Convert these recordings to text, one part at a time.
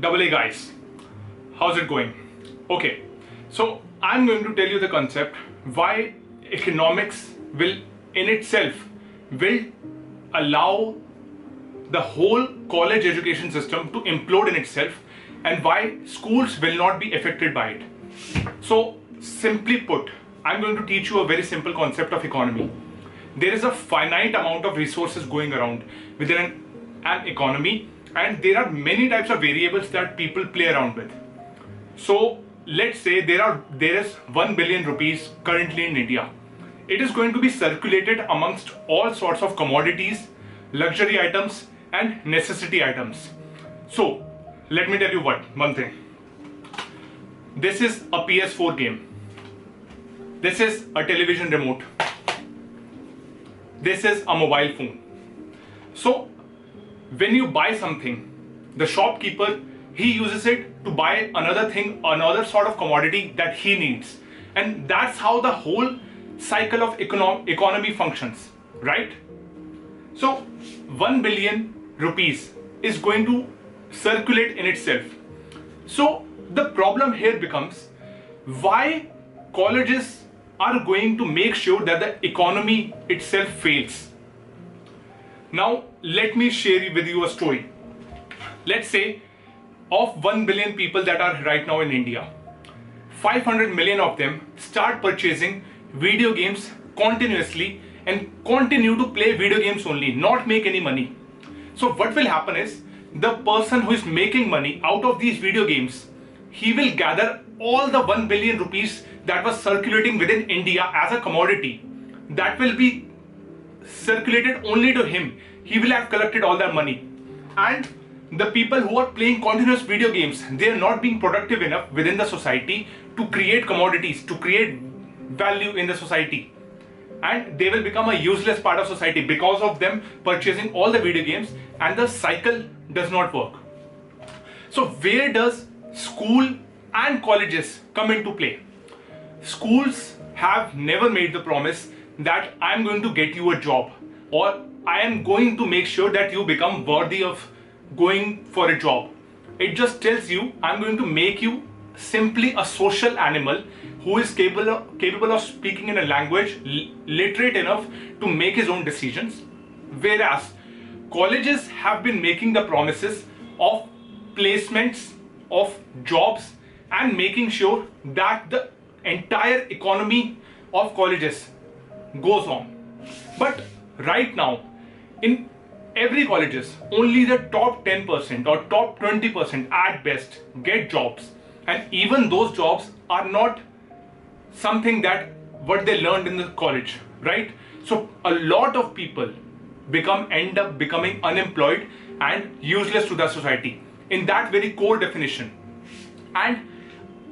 Double A guys, how's it going? Okay, so I'm going to tell you the concept why economics will in itself will allow the whole college education system to implode in itself and why schools will not be affected by it. So simply put, I'm going to teach you a very simple concept of economy. There is a finite amount of resources going around within an economy, and there are many types of variables that people play around with. So let's say there is 1 billion rupees currently in India. It is going to be circulated amongst all sorts of commodities, luxury items and necessity items. So let me tell you one thing. This is a PS4 game. This is a television remote. This is a mobile phone. So when you buy something, the shopkeeper, he uses it to buy another thing, another sort of commodity that he needs. And that's how the whole cycle of economy functions, right? So 1 billion rupees is going to circulate in itself. So the problem here becomes why colleges are going to make sure that the economy itself fails. Now let me share with you a story. Let's say of 1 billion people that are right now in India, 500 million of them start purchasing video games continuously and continue to play video games only, not make any money. So what will happen is the person who is making money out of these video games, he will gather all the 1 billion rupees that was circulating within India as a commodity that will be circulated only to him. He will have collected all that money, and the people who are playing continuous video games, they are not being productive enough within the society to create commodities, to create value in the society, and they will become a useless part of society because of them purchasing all the video games, and the cycle does not work. So where does school and colleges come into play? Schools have never made the promise that I am going to get you a job, or I am going to make sure that you become worthy of going for a job. It just tells you I'm going to make you simply a social animal who is capable of speaking in a language, literate enough to make his own decisions. Whereas colleges have been making the promises of placements, of jobs, and making sure that the entire economy of colleges goes on. But right now in every colleges, only the top 10% or top 20% at best get jobs, and even those jobs are not something that what they learned in the college, right? So a lot of people end up becoming unemployed and useless to the society in that very core definition. And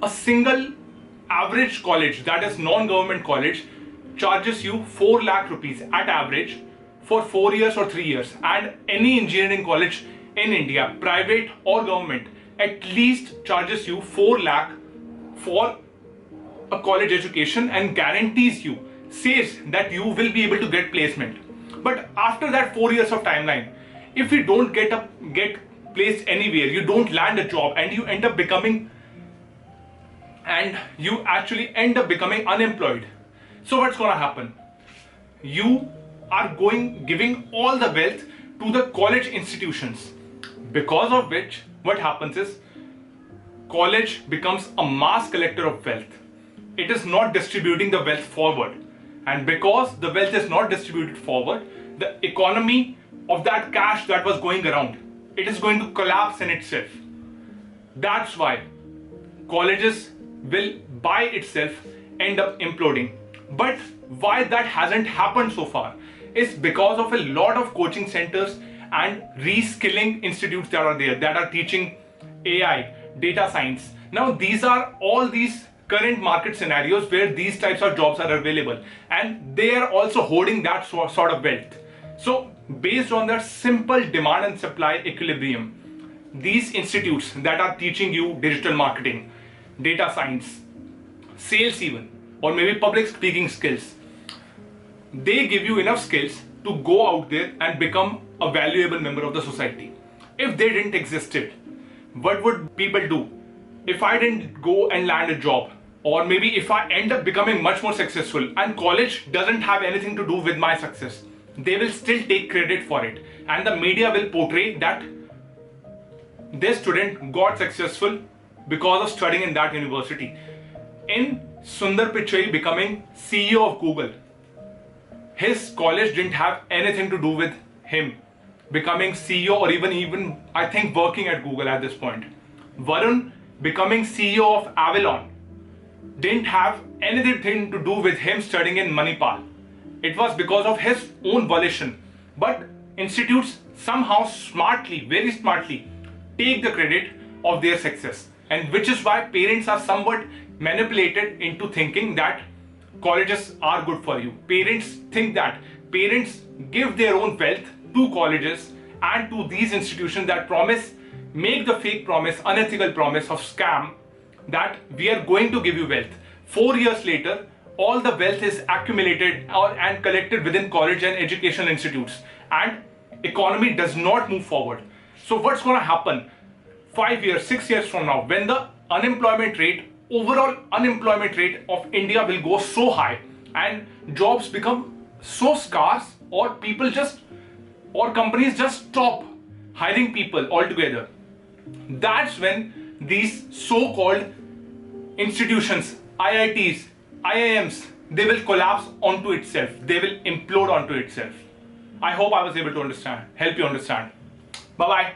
a single average college, that is non-government college, charges you 4 lakh rupees at average for 4 years or 3 years, and any engineering college in India, private or government, at least charges you 4 lakh for a college education and guarantees you, says that you will be able to get placement. But after that 4 years of timeline, if you don't get placed anywhere, you don't land a job, and you actually end up becoming unemployed. So what's gonna happen? You are giving all the wealth to the college institutions, because of which what happens is college becomes a mass collector of wealth. It is not distributing the wealth forward, and because the wealth is not distributed forward, the economy of that cash that was going around, it is going to collapse in itself. That's why colleges will by itself end up imploding. But why that hasn't happened so far is because of a lot of coaching centers and reskilling institutes that are there, that are teaching AI, data science. Now these are all these current market scenarios where these types of jobs are available, and they are also holding that sort of wealth. So based on that simple demand and supply equilibrium, these institutes that are teaching you digital marketing, data science, sales even, or maybe public speaking skills, they give you enough skills to go out there and become a valuable member of the society. If they didn't exist, what would people do if I didn't go and land a job? Or maybe if I end up becoming much more successful and college doesn't have anything to do with my success, they will still take credit for it. And the media will portray that this student got successful because of studying in that university. In Sundar Pichai becoming CEO of Google, his college didn't have anything to do with him becoming CEO or even I think working at Google at this point. Varun becoming CEO of Avalon didn't have anything to do with him studying in Manipal. It was because of his own volition. But institutes somehow smartly, very smartly, take the credit of their success. And which is why parents are somewhat manipulated into thinking that colleges are good for you. Parents think that. Parents give their own wealth to colleges and to these institutions that make the fake promise, unethical promise of scam that we are going to give you wealth. 4 years later, all the wealth is accumulated and collected within college and educational institutes, and economy does not move forward. So what's going to happen 5 years, 6 years from now, when the overall unemployment rate of India will go so high and jobs become so scarce, or companies just stop hiring people altogether? That's when these so-called institutions, IITs, IIMs, they will collapse onto itself. They will implode onto itself. I hope I was able to help you understand. Bye-bye.